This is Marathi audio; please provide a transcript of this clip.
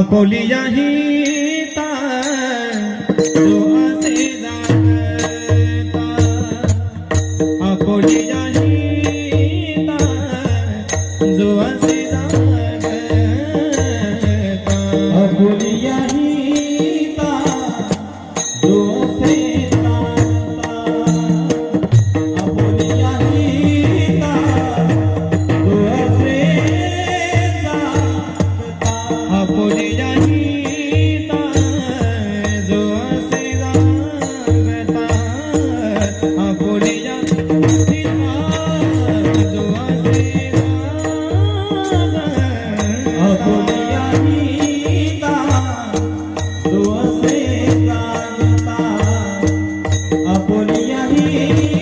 आपोलिया हिता जो असे जागता आपोलिया हिता जो असे जागता आपोलिया हिता जो असे जागता आपोलिया हिता जो असे जागता आपोलिया हिता जो असे जागता आपोलिया हिता जो असे जागता आपोलिया हिता जो असे जागता आपोलिया हिता